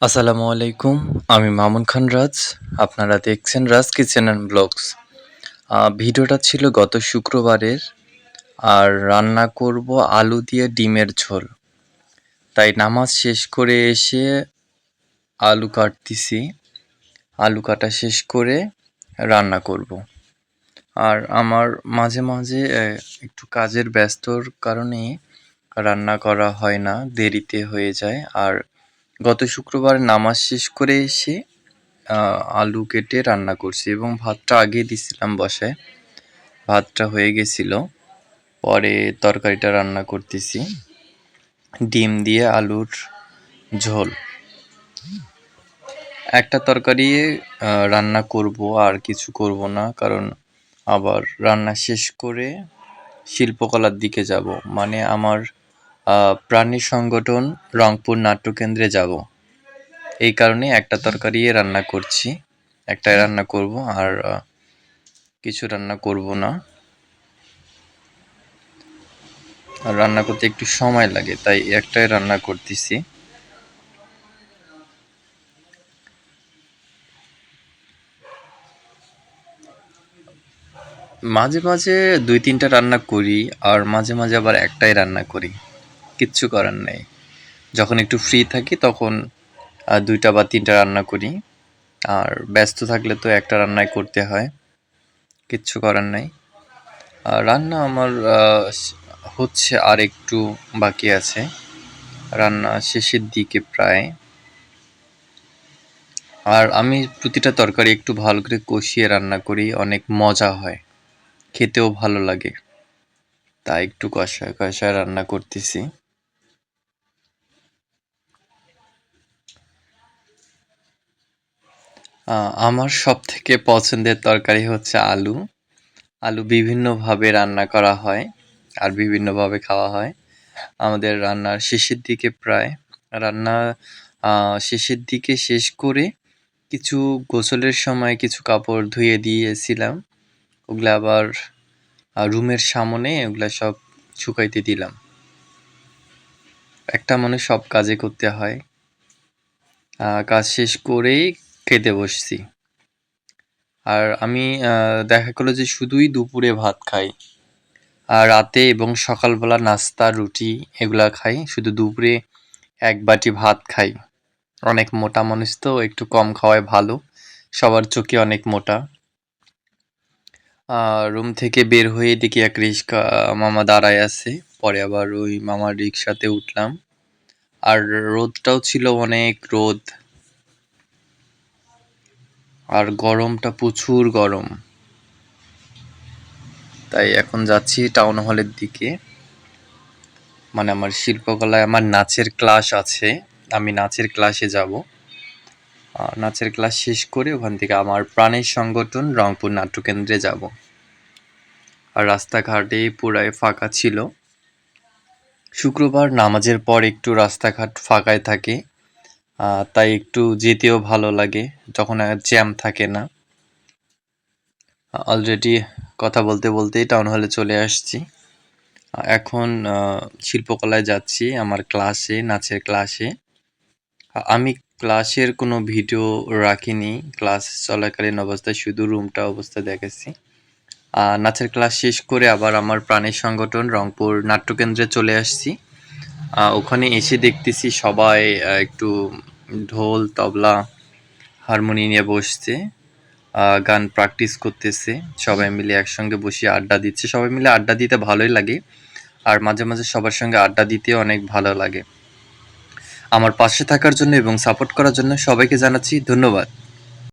আসসালামু আলাইকুম। আমি মামুন খান রাজ। আপনারা দেখছেন রাজ কিচেন অ্যান্ড ব্লগস। ভিডিওটা ছিল গত শুক্রবারের। আর রান্না করব আলু দিয়ে ডিমের ঝোল। তাই নামাজ শেষ করে এসে আলু কাটতেছি। আলু কাটা শেষ করে রান্না করব। আর আমার মাঝে মাঝে একটু কাজের ব্যস্তর কারণে রান্না করা হয় না, দেরিতে হয়ে যায়। আর গত শুক্রবার নামাজ শেষ করে এসে আলু কেটে রান্না করছি এবং ভাতটা আগেই দিছিলাম বসায়। ভাতটা হয়ে গেছিল। পরে তরকারিটা রান্না করতেছি। ডিম দিয়ে আলুর ঝোল। একটা তরকারি রান্না করব, আর কিছু করব না, কারণ আবার রান্না শেষ করে শিল্পকলার দিকে যাব। মানে আমার প্রাণী সংগঠন রংপুর নাট্যকেন্দ্রে যাব। এই কারণে একটা তরকারি রান্না করছি, একটাই রান্না করব, আর কিছু রান্না করব না। আর রান্না করতে একটু সময় লাগে, তাই একটাই রান্না করতেছি। মাঝে মাঝে 2-3টা রান্না করি, আর মাঝে মাঝে আবার একটাই রান্না করি। কিচ্ছু করার নেই। যখন একটু ফ্রি থাকি তখন 2টা বা 3টা রান্না করি। আর ব্যস্ত থাকলে তো একটা রান্নাই করতে হয়। কিচ্ছু করার নাই। রান্না আমার হচ্ছে, আর একটু বাকি আছে। রান্না শেষের দিকে প্রায়। আর আমি প্রতিটা তরকারি একটু ভালো করে কষিয়ে রান্না করি, অনেক মজা হয়, খেতেও ভালো লাগে। তাই একটু কষায় কষায় রান্না করতেছি। আমার সবথেকে পছন্দের তরকারি হচ্ছে আলু। আলু বিভিন্নভাবে রান্না করা হয়, আর বিভিন্নভাবে খাওয়া হয়। আমাদের রান্নার শেষের দিকে প্রায় রান্না শেষের দিকে শেষ করে কিছু গোসলের সময় কিছু কাপড় ধুয়ে দিয়েছিলাম। ওগুলা আবার রুমের সামনে ওগুলা সব শুকাইতে দিলাম। একটা মানুষ সব কাজে করতে হয়। কাজ শেষ করেই খেতে বসছি। আর আমি দেখা গেলো যে শুধুই দুপুরে ভাত খাই, আর রাতে এবং সকালবেলা নাস্তা রুটি এগুলা খাই। শুধু দুপুরে এক বাটি ভাত খাই। অনেক মোটা মানুষ তো, একটু কম খাওয়াই ভালো। সবার চোখে অনেক মোটা। রুম থেকে বের হয়ে দেখি এক রিক্সা মামা দাঁড়ায় আছে। পরে আবার ওই মামার রিক্সাতে উঠলাম। আর রোদটাও ছিল, অনেক রোদ। আর গরমটা প্রচুর গরম। তাই এখন যাচ্ছি টাউন হলের দিকে। মানে আমার শিল্পকলায় আমার নাচের ক্লাস আছে। আমি নাচের ক্লাসে যাব। নাচের ক্লাস শেষ করে ওখান থেকে আমার প্রাণের সংগঠন রংপুর নাট্যকেন্দ্রে যাব। আর রাস্তাঘাটে পুরাই ফাঁকা ছিল। শুক্রবার নামাজের পর একটু রাস্তাঘাট ফাঁকায় থাকে, তাই একটু যেতেও ভালো লাগে যখন জ্যাম থাকে না। অলরেডি কথা বলতে বলতেই টাউন হলে চলে আসছি। এখন শিল্পকলায় যাচ্ছি আমার ক্লাসে, নাচের ক্লাসে। আমি ক্লাসের কোনো ভিডিও রাখিনি। ক্লাস চলাকালীন অবস্থায় শুধু রুমটা অবস্থা দেখেছি। নাচের ক্লাস শেষ করে আবার আমার প্রাণের সংগঠন রংপুর নাট্যকেন্দ্রে চলে আসছি। ওখানে এসে দেখতেছি সবাই একটু ঢোল, তবলা, হারমোনি নিয়ে বসছে, গান প্র্যাকটিস করতেছে। সবাই মিলে একসঙ্গে বসে আড্ডা দিচ্ছে। সবাই মিলে আড্ডা দিতে ভালোই লাগে, আর মাঝে মাঝে সবার সঙ্গে আড্ডা দিতেও অনেক ভালো লাগে। আমার পাশে থাকার জন্য এবং সাপোর্ট করার জন্য সবাইকে জানাচ্ছি ধন্যবাদ।